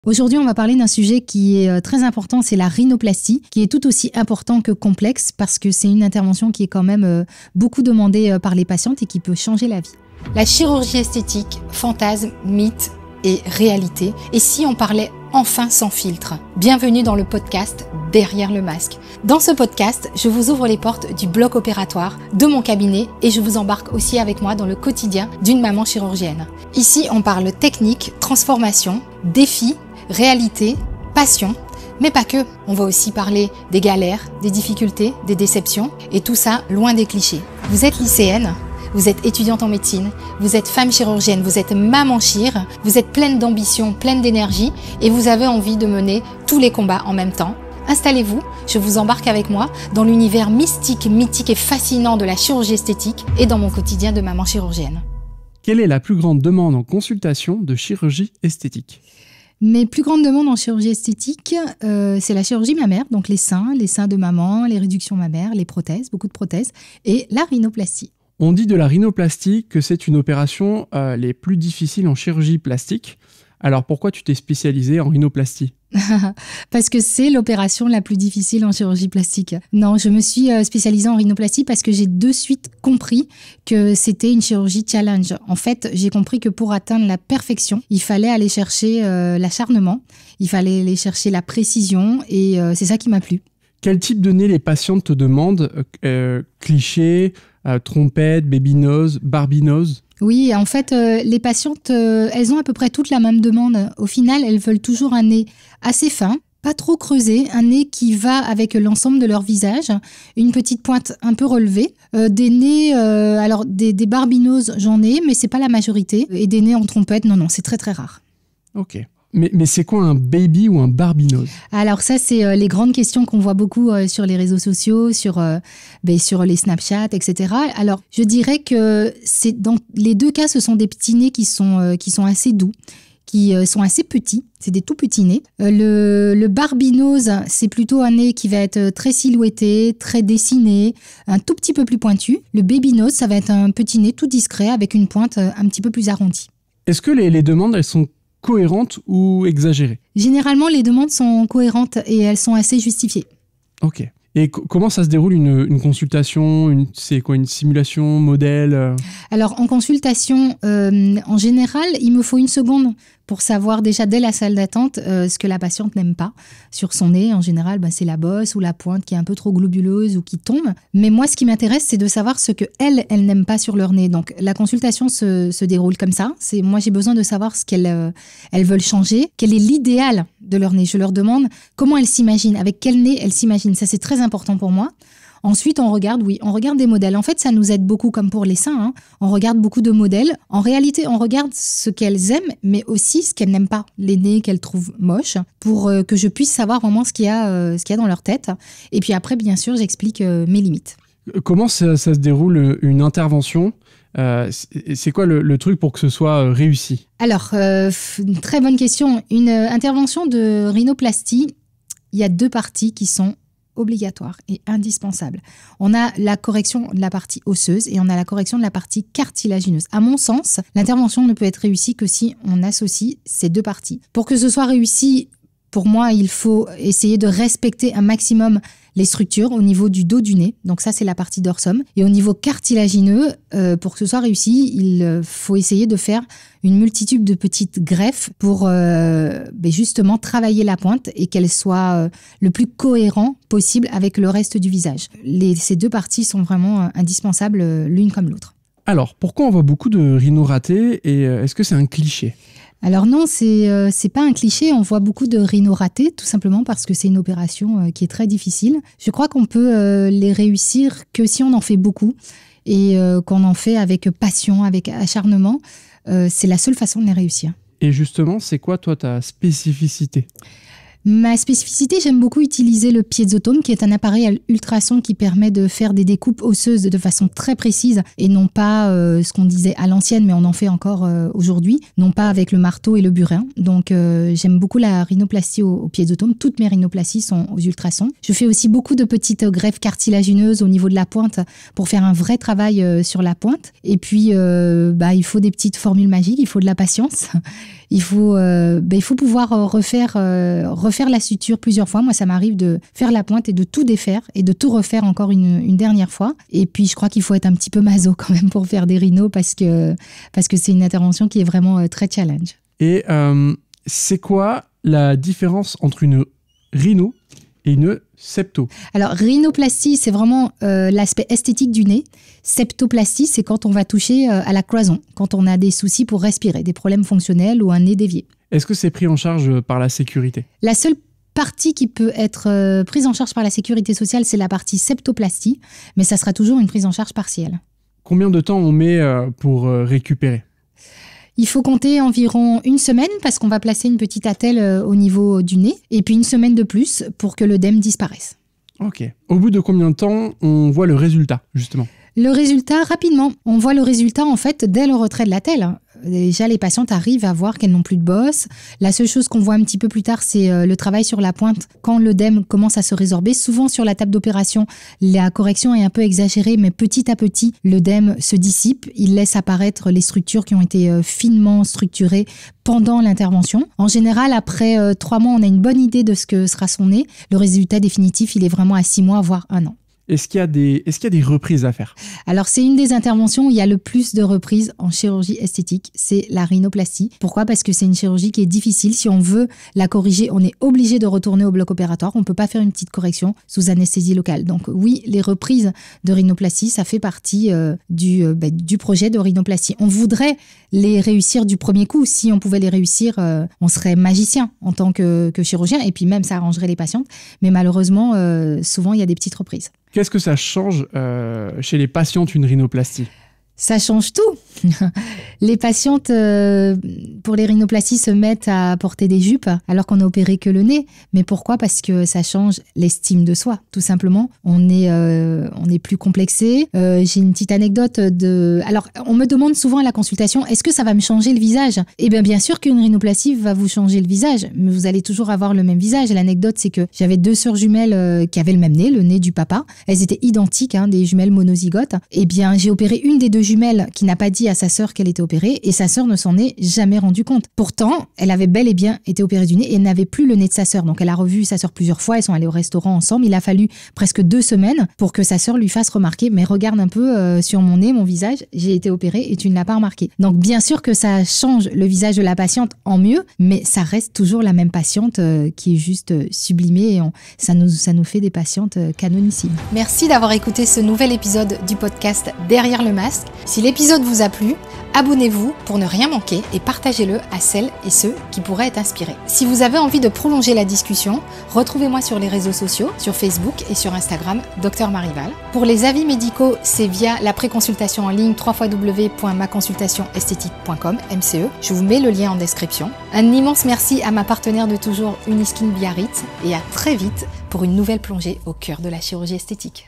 Aujourd'hui, on va parler d'un sujet qui est très important, c'est la rhinoplastie, qui est tout aussi important que complexe parce que c'est une intervention qui est quand même beaucoup demandée par les patientes et qui peut changer la vie. La chirurgie esthétique, fantasme, mythe et réalité. Et si on parlait enfin sans filtre? Bienvenue dans le podcast Derrière le masque. Dans ce podcast, je vous ouvre les portes du bloc opératoire, de mon cabinet et je vous embarque aussi avec moi dans le quotidien d'une maman chirurgienne. Ici, on parle technique, transformation, défis, réalité, passion, mais pas que. On va aussi parler des galères, des difficultés, des déceptions et tout ça loin des clichés. Vous êtes lycéenne, vous êtes étudiante en médecine, vous êtes femme chirurgienne, vous êtes maman chir, vous êtes pleine d'ambition, pleine d'énergie et vous avez envie de mener tous les combats en même temps. Installez-vous, je vous embarque avec moi dans l'univers mystique, mythique et fascinant de la chirurgie esthétique et dans mon quotidien de maman chirurgienne. Quelle est la plus grande demande en consultation de chirurgie esthétique ? Mes plus grandes demandes en chirurgie esthétique, c'est la chirurgie mammaire, donc les seins de maman, les réductions mammaires, les prothèses, beaucoup de prothèses, et la rhinoplastie. On dit de la rhinoplastie que c'est une opération les plus difficiles en chirurgie plastique. Alors pourquoi tu t'es spécialisée en rhinoplastie ? Parce que c'est l'opération la plus difficile en chirurgie plastique. Non, je me suis spécialisée en rhinoplastie parce que j'ai de suite compris que c'était une chirurgie challenge. En fait, j'ai compris que pour atteindre la perfection, il fallait aller chercher l'acharnement, il fallait aller chercher la précision et c'est ça qui m'a plu. Quel type de nez les patientes te demandent ? Cliché, trompette, baby nose, Barbie nose ? Oui, en fait, les patientes, elles ont à peu près toutes la même demande. Au final, elles veulent toujours un nez assez fin, pas trop creusé, un nez qui va avec l'ensemble de leur visage, une petite pointe un peu relevée, des nez, alors des Barbie nose, j'en ai, mais c'est pas la majorité, et des nez en trompette, non, c'est très très rare. Ok. Mais c'est quoi un baby ou un Barbie nose ? Alors ça, c'est les grandes questions qu'on voit beaucoup sur les réseaux sociaux, sur les Snapchat, etc. Alors, je dirais que dans les deux cas, ce sont des petits nez qui sont assez doux, qui sont assez petits. C'est des tout petits nez. Le Barbie nose, c'est plutôt un nez qui va être très silhouetté, très dessiné, un tout petit peu plus pointu. Le baby nose, ça va être un petit nez tout discret avec une pointe un petit peu plus arrondie. Est-ce que les demandes, elles sont cohérentes ou exagérées ? Généralement, les demandes sont cohérentes et elles sont assez justifiées. Ok. Et comment ça se déroule une consultation ? C'est quoi, une simulation, modèle ? Alors, en consultation, en général, il me faut 1 seconde pour savoir déjà dès la salle d'attente ce que la patiente n'aime pas sur son nez. En général, c'est la bosse ou la pointe qui est un peu trop globuleuse ou qui tombe. Mais moi, ce qui m'intéresse, c'est de savoir ce qu'elles n'aiment pas sur leur nez. Donc, la consultation se déroule comme ça. Moi, j'ai besoin de savoir ce qu'elles veulent changer. Quel est l'idéal de leur nez ? Je leur demande comment elles s'imaginent, avec quel nez elles s'imaginent. Ça, c'est très important pour moi. Ensuite, on regarde des modèles. En fait, ça nous aide beaucoup, comme pour les seins. On regarde beaucoup de modèles. En réalité, on regarde ce qu'elles aiment, mais aussi ce qu'elles n'aiment pas, les nez qu'elles trouvent moches, pour que je puisse savoir vraiment ce qu'il y a dans leur tête. Et puis après, bien sûr, j'explique mes limites. Comment ça se déroule une intervention ? C'est quoi le truc pour que ce soit réussi ? Alors, une très bonne question. Une intervention de rhinoplastie, il y a 2 parties qui sont obligatoire et indispensable. On a la correction de la partie osseuse et on a la correction de la partie cartilagineuse. À mon sens, l'intervention ne peut être réussie que si on associe ces 2 parties. Pour que ce soit réussi, pour moi, il faut essayer de respecter un maximum les structures au niveau du dos du nez. Donc ça, c'est la partie dorsum. Et au niveau cartilagineux, pour que ce soit réussi, il faut essayer de faire une multitude de petites greffes pour justement travailler la pointe et qu'elle soit le plus cohérent possible avec le reste du visage. Ces 2 parties sont vraiment indispensables l'une comme l'autre. Alors, pourquoi on voit beaucoup de rhinos ratés et est-ce que c'est un cliché ? Alors non, c'est pas un cliché. On voit beaucoup de rhinos ratés, tout simplement parce que c'est une opération qui est très difficile. Je crois qu'on peut les réussir que si on en fait beaucoup et qu'on en fait avec passion, avec acharnement. C'est la seule façon de les réussir. Et justement, c'est quoi, toi, ta spécificité ? Ma spécificité, j'aime beaucoup utiliser le piézotome, qui est un appareil à ultrasons qui permet de faire des découpes osseuses de façon très précise et non pas ce qu'on disait à l'ancienne, mais on en fait encore aujourd'hui, non pas avec le marteau et le burin. Donc j'aime beaucoup la rhinoplastie au piézotome. Toutes mes rhinoplasties sont aux ultrasons. Je fais aussi beaucoup de petites greffes cartilagineuses au niveau de la pointe pour faire un vrai travail sur la pointe. Et puis il faut des petites formules magiques, il faut de la patience. Il faut pouvoir refaire la suture plusieurs fois. Moi, ça m'arrive de faire la pointe et de tout défaire et de tout refaire encore une dernière fois. Et puis, je crois qu'il faut être un petit peu maso quand même pour faire des rhinos parce que c'est une intervention qui est vraiment très challenge. Et c'est quoi la différence entre une rhino et une septo? Alors, rhinoplastie, c'est vraiment l'aspect esthétique du nez. Septoplastie, c'est quand on va toucher à la cloison, quand on a des soucis pour respirer, des problèmes fonctionnels ou un nez dévié. Est-ce que c'est pris en charge par la sécurité? La seule partie qui peut être prise en charge par la sécurité sociale, c'est la partie septoplastie, mais ça sera toujours une prise en charge partielle. Combien de temps on met pour récupérer? Il faut compter environ une semaine parce qu'on va placer une petite attelle au niveau du nez et puis une semaine de plus pour que l'œdème disparaisse. Ok. Au bout de combien de temps on voit le résultat, justement? Le résultat, rapidement. On voit le résultat, en fait, dès le retrait de l'attelle. Déjà, les patientes arrivent à voir qu'elles n'ont plus de bosse. La seule chose qu'on voit un petit peu plus tard, c'est le travail sur la pointe. Quand l'œdème commence à se résorber, souvent sur la table d'opération, la correction est un peu exagérée, mais petit à petit, l'œdème se dissipe. Il laisse apparaître les structures qui ont été finement structurées pendant l'intervention. En général, après 3 mois, on a une bonne idée de ce que sera son nez. Le résultat définitif, il est vraiment à 6 mois, voire 1 an. Est-ce qu'il y a des reprises à faire? Alors, c'est une des interventions où il y a le plus de reprises en chirurgie esthétique, c'est la rhinoplastie. Pourquoi? Parce que c'est une chirurgie qui est difficile. Si on veut la corriger, on est obligé de retourner au bloc opératoire. On ne peut pas faire une petite correction sous anesthésie locale. Donc oui, les reprises de rhinoplastie, ça fait partie du projet de rhinoplastie. On voudrait les réussir du premier coup. Si on pouvait les réussir, on serait magicien en tant que chirurgien. Et puis même, ça arrangerait les patientes. Mais malheureusement, souvent, il y a des petites reprises. Qu'est-ce que ça change chez les patientes une rhinoplastie? Ça change tout. Les patientes, pour les rhinoplasties, se mettent à porter des jupes alors qu'on n'a opéré que le nez. Mais pourquoi? Parce que ça change l'estime de soi, tout simplement. On est plus complexé. J'ai une petite anecdote Alors, on me demande souvent à la consultation, est-ce que ça va me changer le visage? Eh bien sûr qu'une rhinoplastie va vous changer le visage, mais vous allez toujours avoir le même visage. L'anecdote, c'est que j'avais 2 sœurs jumelles qui avaient le même nez, le nez du papa. Elles étaient identiques, des jumelles monozygotes. Eh bien, j'ai opéré une des 2 jumelle qui n'a pas dit à sa sœur qu'elle était opérée et sa sœur ne s'en est jamais rendu compte. Pourtant, elle avait bel et bien été opérée du nez et elle n'avait plus le nez de sa sœur. Donc elle a revu sa sœur plusieurs fois, elles sont allées au restaurant ensemble. Il a fallu presque 2 semaines pour que sa sœur lui fasse remarquer, mais regarde un peu sur mon nez, mon visage, j'ai été opérée et tu ne l'as pas remarqué. Donc bien sûr que ça change le visage de la patiente en mieux, mais ça reste toujours la même patiente qui est juste sublimée et ça nous fait des patientes canonissimes. Merci d'avoir écouté ce nouvel épisode du podcast Derrière le masque. Si l'épisode vous a plu, abonnez-vous pour ne rien manquer et partagez-le à celles et ceux qui pourraient être inspirés. Si vous avez envie de prolonger la discussion, retrouvez-moi sur les réseaux sociaux, sur Facebook et sur Instagram, Dr Marival. Pour les avis médicaux, c'est via la préconsultation en ligne www.maconsultationesthétique.com, MCE. Je vous mets le lien en description. Un immense merci à ma partenaire de toujours, Uniskin Biarritz, et à très vite pour une nouvelle plongée au cœur de la chirurgie esthétique.